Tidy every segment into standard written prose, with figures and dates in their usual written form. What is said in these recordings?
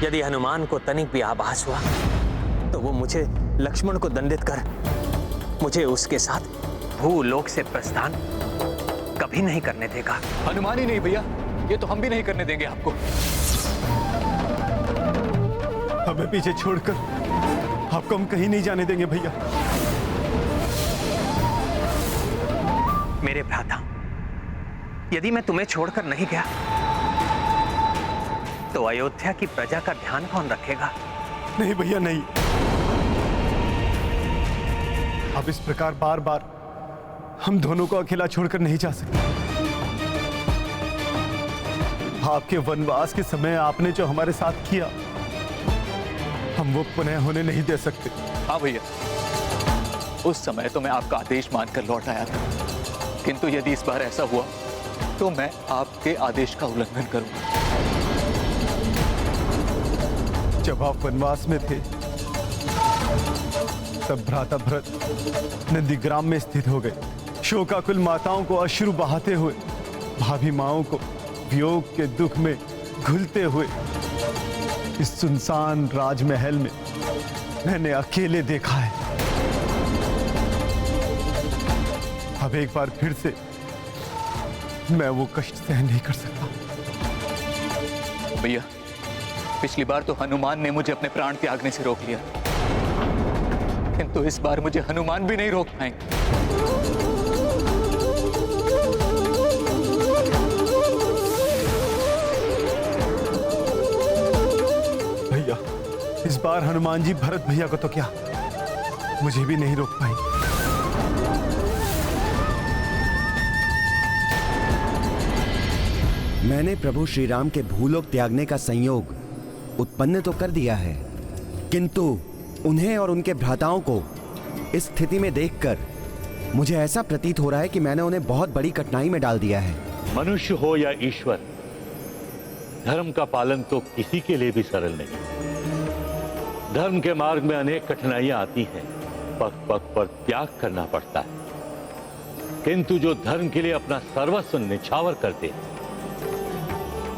यदि हनुमान को तनिक भी आभास हुआ तो वो मुझे लक्ष्मण को दंडित कर मुझे उसके साथ भूलोक से प्रस्थान कभी नहीं करने देगा। हनुमान ही नहीं भैया, ये तो हम भी नहीं करने देंगे आपको। हमें पीछे छोड़कर आपको हम कहीं नहीं जाने देंगे भैया। मेरे भ्राता, यदि मैं तुम्हें छोड़कर नहीं गया तो अयोध्या की प्रजा का ध्यान कौन रखेगा? नहीं भैया नहीं, अब इस प्रकार बार बार हम दोनों को अकेला छोड़कर नहीं जा सकते। आपके वनवास के समय आपने जो हमारे साथ किया हम वो पुनः होने नहीं दे सकते। हाँ भैया, उस समय तो मैं आपका आदेश मानकर लौट आया था, किंतु यदि इस बार ऐसा हुआ तो मैं आपके आदेश का उल्लंघन करूंगा। जब आप वनवास में थे तब भ्राता भरत नंदीग्राम में स्थित हो गए। शोकाकुल माताओं को अश्रु बहाते हुए, भाभी माओं को वियोग के दुख में घुलते हुए इस सुनसान राजमहल में मैंने अकेले देखा है। अब एक बार फिर से मैं वो कष्ट सहन नहीं कर सकता। भैया, पिछली बार तो हनुमान ने मुझे अपने प्राण त्यागने से रोक लिया, किंतु इस बार मुझे हनुमान भी नहीं रोक पाएंगे। भैया, इस बार हनुमान जी भरत भैया को तो क्या, मुझे भी नहीं रोक पाएंगे। मैंने प्रभु श्री राम के भूलोक त्यागने का संयोग उत्पन्न तो कर दिया है, किंतु उन्हें और उनके भ्राताओं को इस स्थिति में देखकर मुझे ऐसा प्रतीत हो रहा है कि मैंने उन्हें बहुत बड़ी कठिनाई में डाल दिया है। मनुष्य हो या ईश्वर, धर्म का पालन तो किसी के लिए भी सरल नहीं। धर्म के मार्ग में अनेक कठिनाइयां आती हैं, पग पग पर त्याग करना पड़ता है, किंतु जो धर्म के लिए अपना सर्वस्व निछावर करते हैं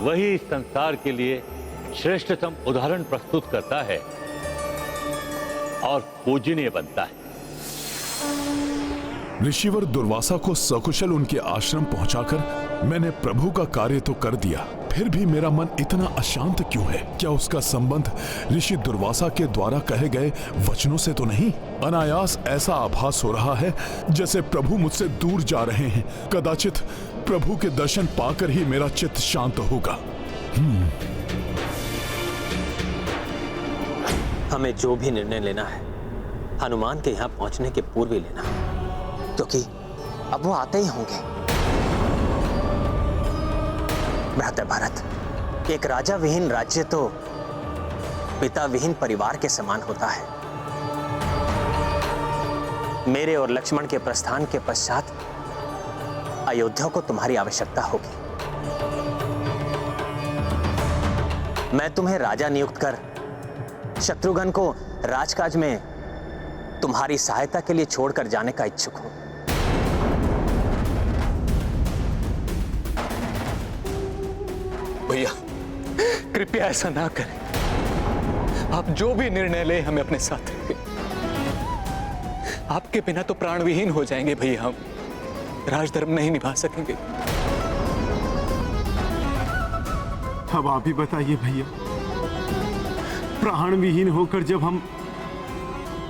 वही इस संसार के लिए श्रेष्ठतम उदाहरण प्रस्तुत करता है और पूजनीय बनता है। ऋषिवर दुर्वासा को सकुशल उनके आश्रम पहुंचाकर मैंने प्रभु का कार्य तो कर दिया, फिर भी मेरा मन इतना अशांत क्यों है? क्या उसका संबंध ऋषि दुर्वासा के द्वारा कहे गए वचनों से तो नहीं? अनायास ऐसा आभास हो रहा है जैसे प्रभु मुझसे दूर जा रहे हैं। कदाचित प्रभु के दर्शन पाकर ही मेरा चित्त शांत होगा। हमें जो भी निर्णय लेना है हनुमान के यहाँ पहुंचने के पूर्व ही लेना, क्योंकि अब वो आते ही होंगे। भ्राता भरत, एक राजा विहीन राज्य तो पिता विहीन परिवार के समान होता है। मेरे और लक्ष्मण के प्रस्थान के पश्चात अयोध्या को तुम्हारी आवश्यकता होगी। मैं तुम्हें राजा नियुक्त कर शत्रुघ्न को राजकाज में तुम्हारी सहायता के लिए छोड़कर जाने का इच्छुक हूं। भैया, कृपया ऐसा ना करें। आप जो भी निर्णय ले हमें अपने साथ रखें। आपके बिना तो प्राण विहीन हो जाएंगे भैया, हम राजधर्म नहीं निभा सकेंगे। अब आप ही बताइए भैया, प्राण विहीन होकर जब हम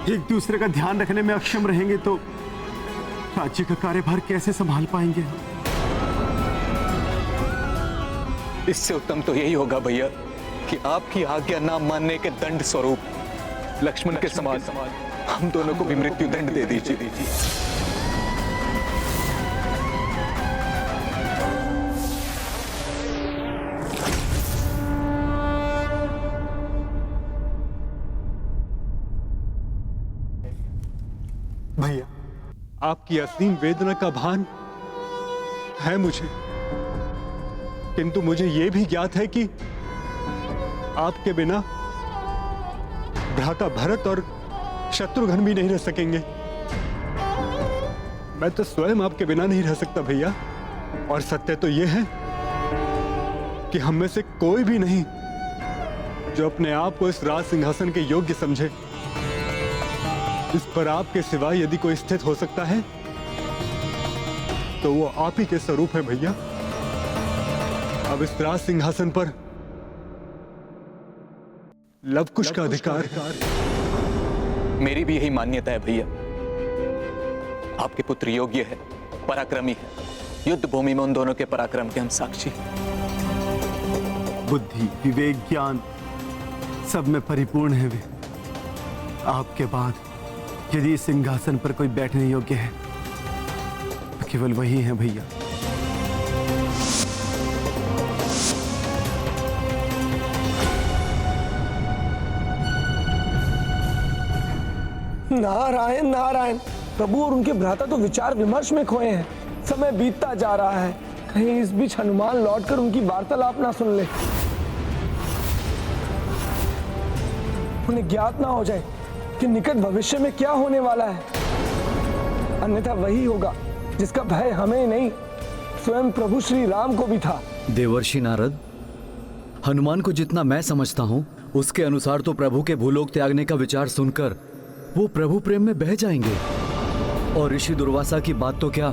एक दूसरे का ध्यान रखने में अक्षम रहेंगे तो राज्य का कार्यभार कैसे संभाल पाएंगे? इससे उत्तम तो यही होगा भैया कि आपकी आज्ञा ना मानने के दंड स्वरूप लक्ष्मण के समान हम दोनों को भी मृत्यु दंड दे दीजिए। भैया, आपकी असीम वेदना का भान है मुझे, किंतु मुझे यह भी ज्ञात है कि आपके बिना भ्राता भरत और शत्रुघ्न भी नहीं रह सकेंगे। मैं तो स्वयं आपके बिना नहीं रह सकता भैया, और सत्य तो यह है कि हम में से कोई भी नहीं जो अपने आप को इस राज सिंहासन के योग्य समझे, इस पर आपके सिवा यदि कोई स्थित हो सकता है तो वो आप ही के स्वरूप है भैया। अब इस राज सिंहासन पर लवकुश का अधिकार। मेरी भी यही मान्यता है भैया। आपके पुत्र योग्य है, पराक्रमी है। युद्ध भूमि में उन दोनों के पराक्रम के हम साक्षी। बुद्धि, विवेक, ज्ञान सब में परिपूर्ण है वे। आपके बाद यदि इस सिंहासन पर कोई बैठने योग्य है तो केवल वही है भैया। नारायण नारायण। प्रभु और उनके भ्राता तो विचार विमर्श में खोए हैं। समय बीतता जा रहा है, कहीं इस बीच हनुमान लौटकर उनकी वार्तालाप ना सुन ले, उन्हें ज्ञात ना हो जाए कि निकट भविष्य में क्या होने वाला है। अन्यथा वही होगा जिसका भय हमें नहीं, स्वयं प्रभु श्री राम को भी था। देवर्षि नारद, हनुमान को जितना मैं समझता हूं उसके अनुसार तो प्रभु के भूलोक त्यागने का विचार सुनकर वो प्रभु प्रेम में बह जाएंगे और ऋषि दुर्वासा की बात तो क्या,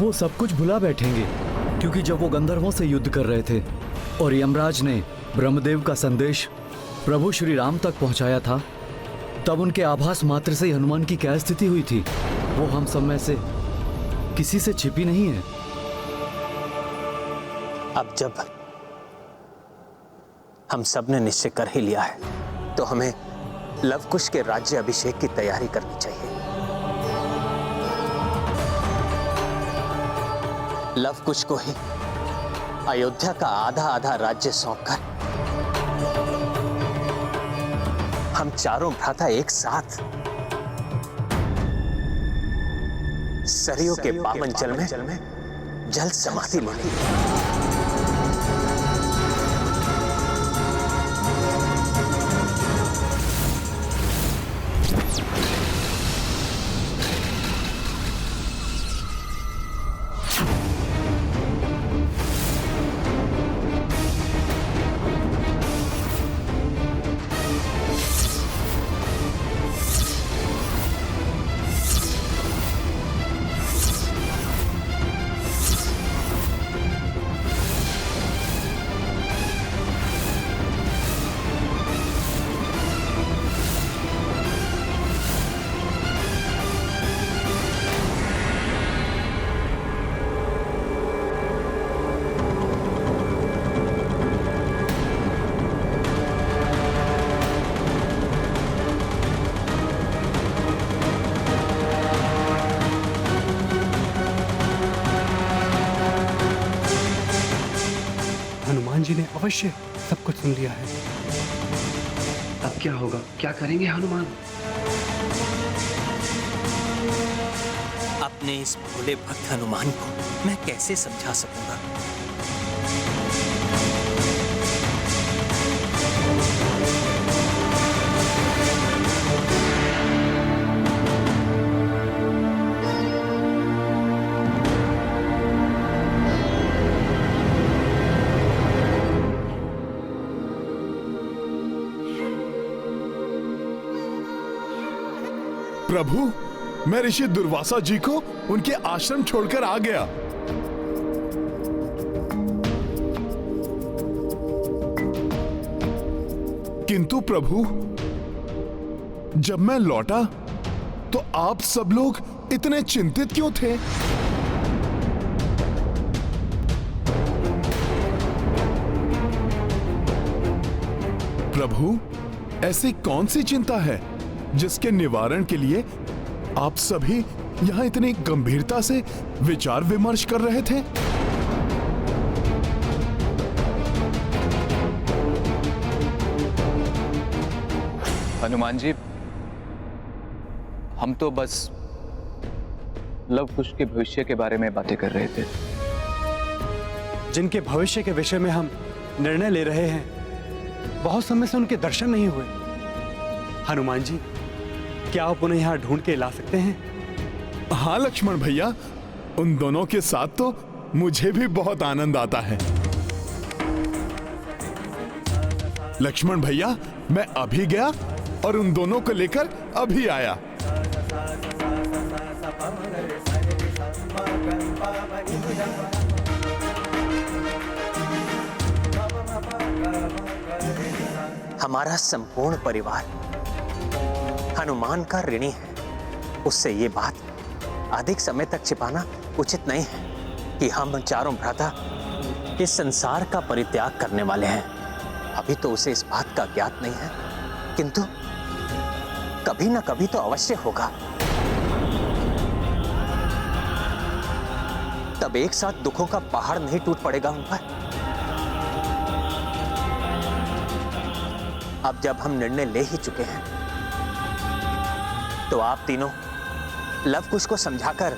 वो सब कुछ भुला बैठेंगे। क्योंकि जब वो गंधर्वों से युद्ध कर रहे थे और यमराज ने ब्रह्मदेव का संदेश प्रभु श्री राम तक पहुंचाया था, तब उनके आभास मात्र से ही हनुमान की क्या स्थिति हुई थी, वो हम सब में से किसी से छिपी नहीं है। अब जब हम सब ने निश्चय कर ही लिया है तो हमें लवकुश के राज्य अभिषेक की तैयारी करनी चाहिए। लवकुश को ही अयोध्या का आधा आधा राज्य सौंपकर हम चारों भ्राता एक साथ सरयू के पावन जल में जल समाधि लेंगे। हनुमान जी ने अवश्य सब कुछ सुन लिया है। अब क्या होगा, क्या करेंगे हनुमान? अपने इस भोले भक्त हनुमान को मैं कैसे समझा सकूंगा? प्रभु, मैं ऋषि दुर्वासा जी को उनके आश्रम छोड़कर आ गया। किंतु प्रभु, जब मैं लौटा तो आप सब लोग इतने चिंतित क्यों थे? प्रभु, ऐसी कौन सी चिंता है जिसके निवारण के लिए आप सभी यहां इतनी गंभीरता से विचार विमर्श कर रहे थे? हनुमान जी, हम तो बस लवकुश के भविष्य के बारे में बातें कर रहे थे। जिनके भविष्य के विषय में हम निर्णय ले रहे हैं, बहुत समय से उनके दर्शन नहीं हुए। हनुमान जी, क्या आप उन्हें यहां ढूंढ के ला सकते हैं? हाँ लक्ष्मण भैया, उन दोनों के साथ तो मुझे भी बहुत आनंद आता है। लक्ष्मण भैया, मैं अभी गया और उन दोनों को लेकर अभी आया। हमारा संपूर्ण परिवार हनुमान का ऋणी है। उससे ये बात अधिक समय तक छिपाना उचित नहीं है कि हम चारों भ्राता इस संसार का परित्याग करने वाले हैं। अभी तो उसे इस बात का ज्ञात नहीं है, किंतु कभी ना कभी तो अवश्य होगा। तब एक साथ दुखों का पहाड़ नहीं टूट पड़ेगा उन पर। अब जब हम निर्णय ले ही चुके हैं, तो आप तीनों लव कुश को समझाकर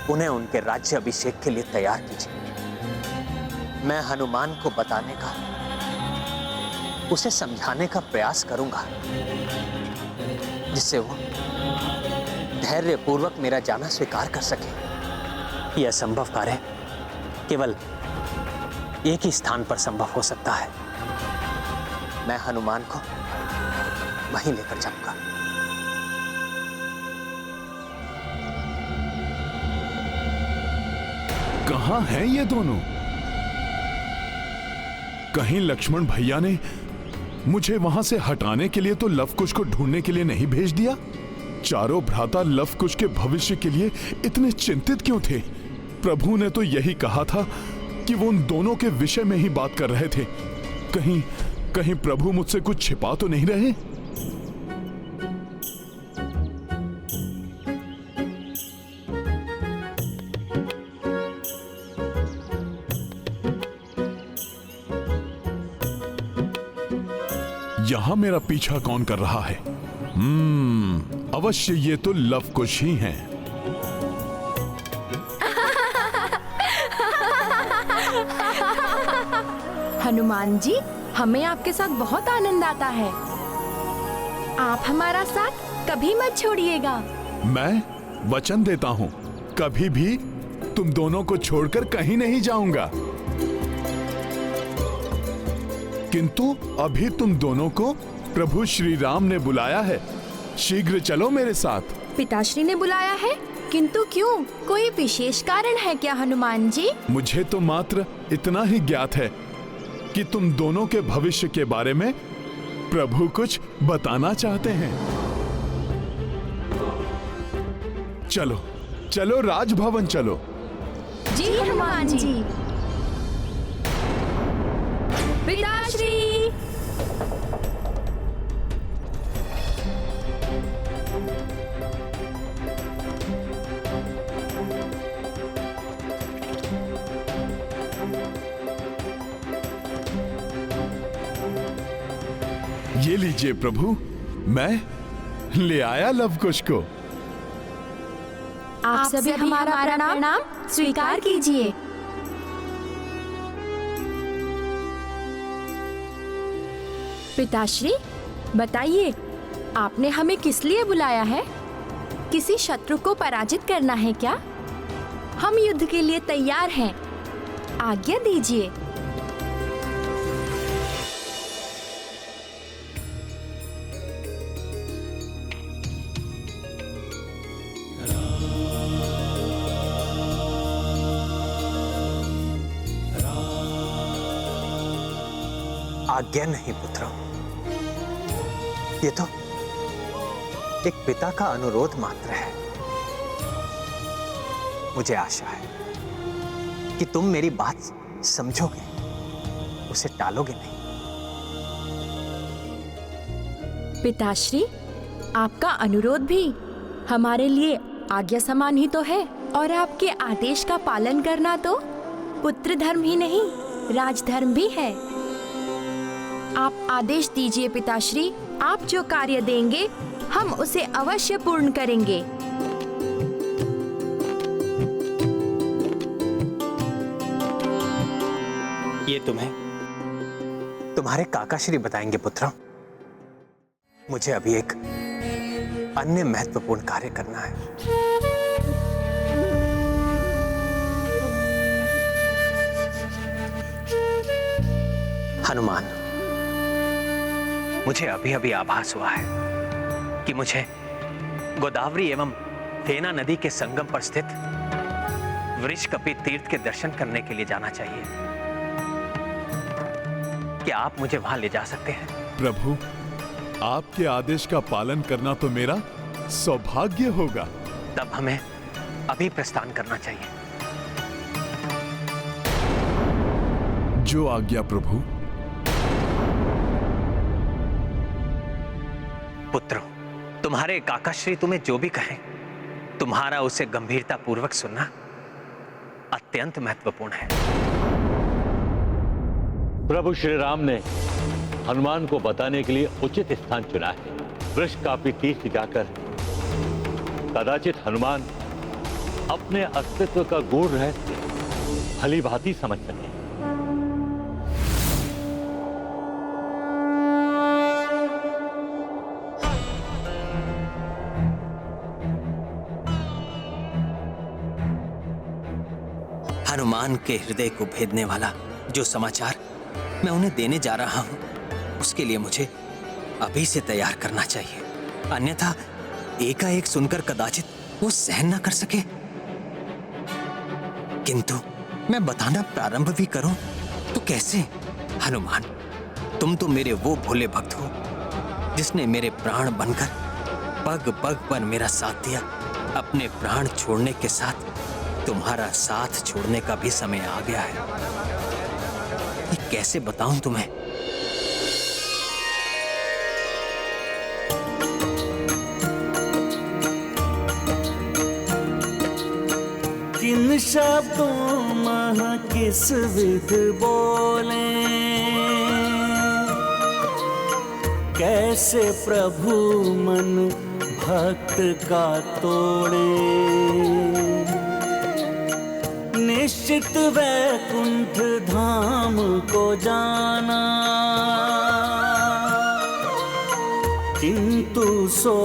उन्हें उनके राज्य अभिषेक के लिए तैयार कीजिए। मैं हनुमान को बताने का, उसे समझाने का प्रयास करूंगा, जिससे वो धैर्यपूर्वक मेरा जाना स्वीकार कर सके। यह असंभव कार्य केवल एक ही स्थान पर संभव हो सकता है। मैं हनुमान को वहीं लेकर जाऊंगा। कहां हैं ये दोनों? कहीं लक्ष्मण भैया ने मुझे वहां से हटाने के लिए तो लवकुश को ढूंढने के लिए नहीं भेज दिया? चारों भ्राता लवकुश के भविष्य के लिए इतने चिंतित क्यों थे? प्रभु ने तो यही कहा था कि वो उन दोनों के विषय में ही बात कर रहे थे। कहीं प्रभु मुझसे कुछ छिपा तो नहीं रहे? यहां मेरा पीछा कौन कर रहा है? अवश्य ये तो लवकुश ही हैं। हनुमान जी, हमें आपके साथ बहुत आनंद आता है। आप हमारा साथ कभी मत छोड़िएगा। मैं वचन देता हूं, कभी भी तुम दोनों को छोड़कर कहीं नहीं जाऊंगा। किंतु अभी तुम दोनों को प्रभु श्री राम ने बुलाया है। शीघ्र चलो मेरे साथ। पिताश्री ने बुलाया है? किंतु क्यों? कोई विशेष कारण है क्या हनुमान जी? मुझे तो मात्र इतना ही ज्ञात है कि तुम दोनों के भविष्य के बारे में प्रभु कुछ बताना चाहते हैं। चलो चलो राजभवन चलो। जी हनुमान जी। पिताश्री। ये लीजिए प्रभु, मैं ले आया लवकुश को। आप सभी हमारा प्रणाम स्वीकार कीजिए। पिताश्री, बताइए, आपने हमें किस लिए बुलाया है? किसी शत्रु को पराजित करना है क्या? हम युद्ध के लिए तैयार हैं। आज्ञा दीजिए। आज्ञा नहीं पुत्र, ये तो एक पिता का अनुरोध मात्र है। मुझे आशा है कि तुम मेरी बात समझोगे, उसे टालोगे नहीं। पिताश्री, आपका अनुरोध भी हमारे लिए आज्ञा समान ही तो है, और आपके आदेश का पालन करना तो पुत्र धर्म ही नहीं, राजधर्म भी है। आप आदेश दीजिए पिताश्री। आप जो कार्य देंगे हम उसे अवश्य पूर्ण करेंगे। ये तुम्हें तुम्हारे काकाश्री बताएंगे पुत्र। मुझे अभी एक अन्य महत्वपूर्ण कार्य करना है। हनुमान, मुझे अभी अभी आभास हुआ है कि मुझे गोदावरी एवं फेना नदी के संगम पर स्थित वृषकपि तीर्थ के दर्शन करने के लिए जाना चाहिए। क्या आप मुझे वहां ले जा सकते हैं? प्रभु, आपके आदेश का पालन करना तो मेरा सौभाग्य होगा। तब हमें अभी प्रस्थान करना चाहिए। जो आज्ञा प्रभु। पुत्रों, तुम्हारे काकाश्री तुम्हें जो भी कहें, तुम्हारा उसे गंभीरता पूर्वक सुनना अत्यंत महत्वपूर्ण है। प्रभु श्री राम ने हनुमान को बताने के लिए उचित स्थान चुना है। वृषकापि तीर्थ जाकर कदाचित हनुमान अपने अस्तित्व का गूढ़ रहस्य भली भांति समझ सके। हनुमान के हृदय को भेदने वाला जो समाचार मैं उन्हें देने जा रहा हूं, उसके लिए मुझे अभी से तैयार करना चाहिए, अन्यथा एकाएक सुनकर कदाचित वो सहन न कर सके। किंतु मैं बताना प्रारंभ भी करूं तो कैसे? हनुमान, तुम तो मेरे वो भोले भक्त हो जिसने मेरे प्राण बनकर पग पग पर मेरा साथ दिया। अपने प्राण छोड़ने के साथ तुम्हारा साथ छोड़ने का भी समय आ गया है। ये कैसे बताऊं तुम्हें? किन शब्दों मह किस विध बोले, कैसे प्रभु मन भक्त का तोड़े। निश्चित वैकुंठ धाम को जाना, किंतु सो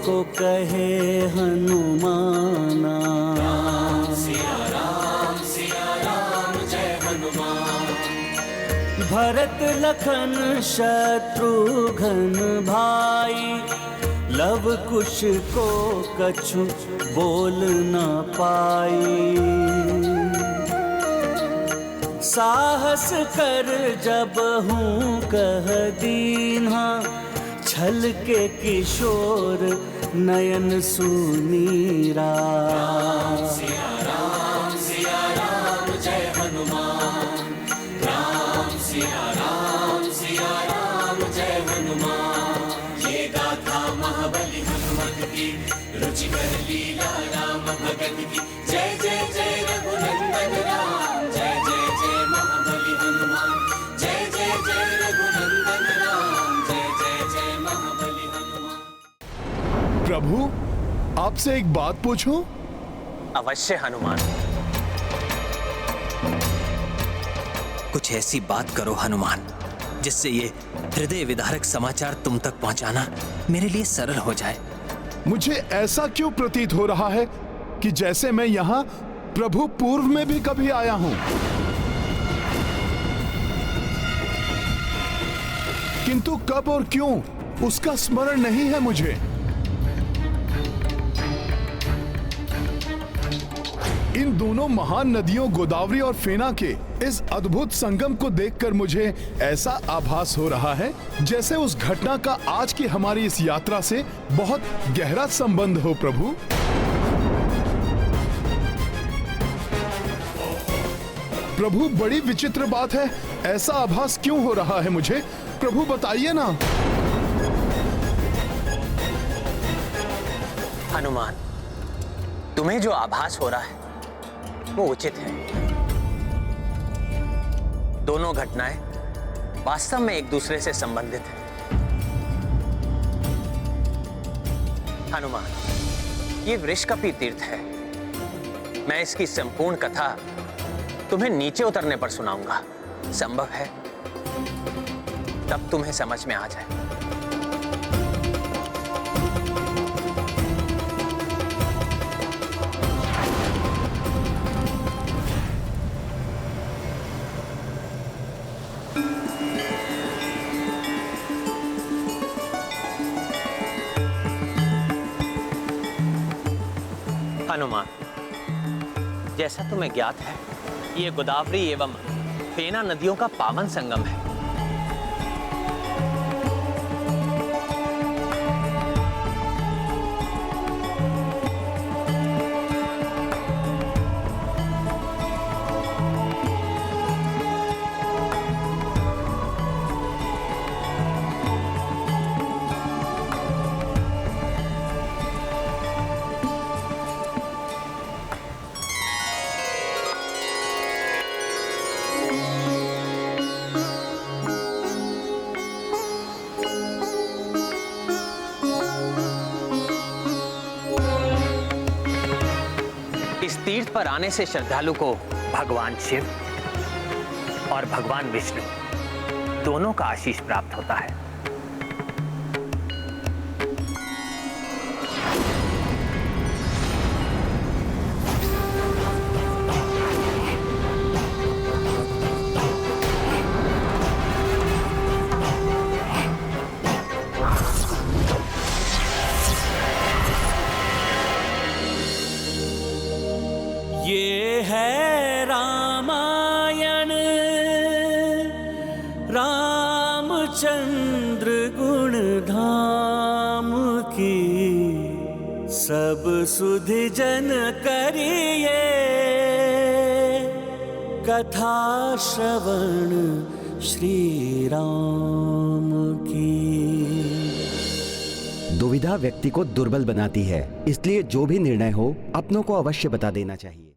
को कहे हनुमाना। जय हनुमान। भरत लखन शत्रुघ्न भाई, लव कुश को कछु बोल न पाई। साहस कर जब हूँ कह दीन्हा, छल के किशोर नयन सुनीरा। सिया राम जय हनुमान। राम सिया राम जय हनुमान। ये गाथा महाबली हनुमत की, रुचिकर लीला राम भगत की। जय जय जय रघुनंदन राम, जय जय जय महाबली हनुमान। जय जय जय रघुनंदन राम, जय जय जय महाबली हनुमान। प्रभु, आपसे एक बात पूछूं? अवश्य हनुमान। कुछ ऐसी बात करो हनुमान जिससे ये हृदय विदारक समाचार तुम तक पहुंचाना मेरे लिए सरल हो जाए। मुझे ऐसा क्यों प्रतीत हो रहा है कि जैसे मैं यहाँ प्रभु पूर्व में भी कभी आया हूं, किंतु कब और क्यों उसका स्मरण नहीं है मुझे। इन दोनों महान नदियों गोदावरी और फेना के इस अद्भुत संगम को देखकर मुझे ऐसा आभास हो रहा है जैसे उस घटना का आज की हमारी इस यात्रा से बहुत गहरा संबंध हो। प्रभु, प्रभु, बड़ी विचित्र बात है, ऐसा आभास क्यों हो रहा है मुझे? प्रभु बताइए ना। हनुमान, तुम्हें जो आभास हो रहा है वो उचित है। दोनों घटनाएं वास्तव में एक दूसरे से संबंधित हैं। हनुमान, ये वृषकपि तीर्थ है। मैं इसकी संपूर्ण कथा तुम्हें नीचे उतरने पर सुनाऊंगा। संभव है तब तुम्हें समझ में आ जाए। हनुमान, जैसा तुम्हें ज्ञात है, ये गोदावरी एवं फेना नदियों का पावन संगम है। इस तीर्थ पर आने से श्रद्धालु को भगवान शिव और भगवान विष्णु दोनों का आशीष प्राप्त होता है। ये है रामायण, रामचंद्र गुण धाम की, सब सुधि जन करिए कथा श्रवण श्री राम की। दुविधा व्यक्ति को दुर्बल बनाती है, इसलिए जो भी निर्णय हो अपनों को अवश्य बता देना चाहिए।